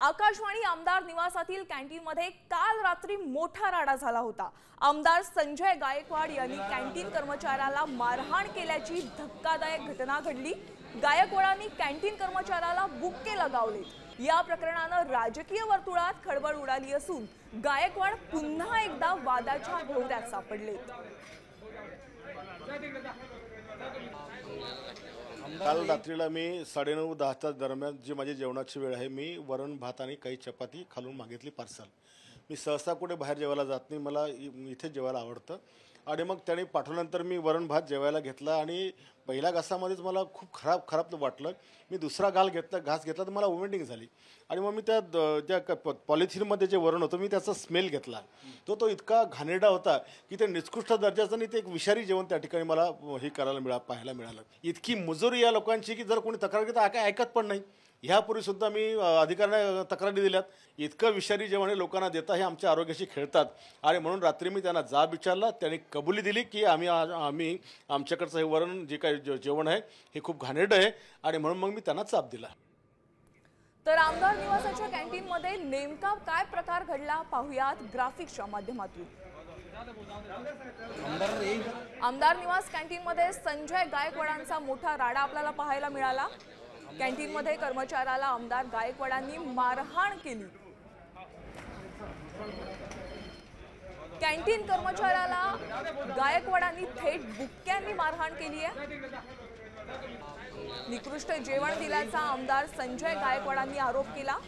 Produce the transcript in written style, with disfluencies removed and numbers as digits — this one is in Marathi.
आकाशवाणी आमदार निवासातील कॅन्टीनमध्ये काल रात्री मोठा राडा झाला होता। आमदार संजय गायकवाड यांनी कॅन्टीन कर्मचाऱ्याला मारहाण केल्याची धक्कादायक घटना घडली। गायकवाडांनी कॅन्टीन कर्मचाऱ्याला बुक्के लगावले। या प्रकरणाने राजकीय वर्तुळात खळबळ उडाली असून गायकवाड पुन्हा एकदा वादाच्या भोवऱ्यात सापडले। काल रात्रीला मी 9:30-10 दरम्यान जी माझी जेवणाची वेळ आहे, मी वरण भात आणि काही चपाती खालून मागितली पार्सल। मी सहसा कुठे बाहेर जेवायला जात नाही, मला इथे जेवायला आवडतं। आणि मग त्याने पाठवल्यानंतर मी वरण भात जेवायला घेतला आणि पहिल्या घासामध्येच मला खूप खराब वाटलं। मी दुसरा घास घेतला तर मला वॉमिटिंग झाली आणि मग मी त्या पॉलिथिनमध्ये जे वरण होतं मी त्याचा स्मेल घेतला। तो इतका घाणेरडा होता की ते निकृष्ट दर्जाचं आणि ते एक विषारी जेवण त्या ठिकाणी मला पाहायला मिळालं। इतकी मुजोरी या लोकांची की जर कोणी तक्रार केली तर काय ऐकत पण नाही। ह्यापूर्वी सुद्धा मी अधिकाऱ्यांना तक्रारी दिल्यात। इतकं विषारी जेवण हे लोकांना देता, हे आमच्या आरोग्याशी खेळतात। आणि म्हणून रात्री मी त्यांना जाब विचारला, त्यांनी कबुली दिली की आम्ही आमच्याकडचं हे वरण जे काही जेवण आहे हे खूप घाणेरडं आहे आणि म्हणून मग मी त्यांना चाप दिला। तर आमदार निवासाच्या कॅन्टीनमध्ये नेमका काय प्रकार घडला पाहुयात ग्राफिक्सच्या माध्यमातून। आमदार निवास कॅन्टीनमध्ये संजय गायकवाडांचा मोठा राडा आपल्याला पाहायला मिळाला। कॅन्टीनमध्ये कर्मचाऱ्याला आमदार गायकवाडांनी मारहाण केली। कॅन्टीन कर्मचाऱ्याला गायकवाडांनी थेट बुक्क्यांनी मारहाण केली आहे। निकृष्ट जेवण दिल्याचा आमदार संजय गायकवाडांनी आरोप केला।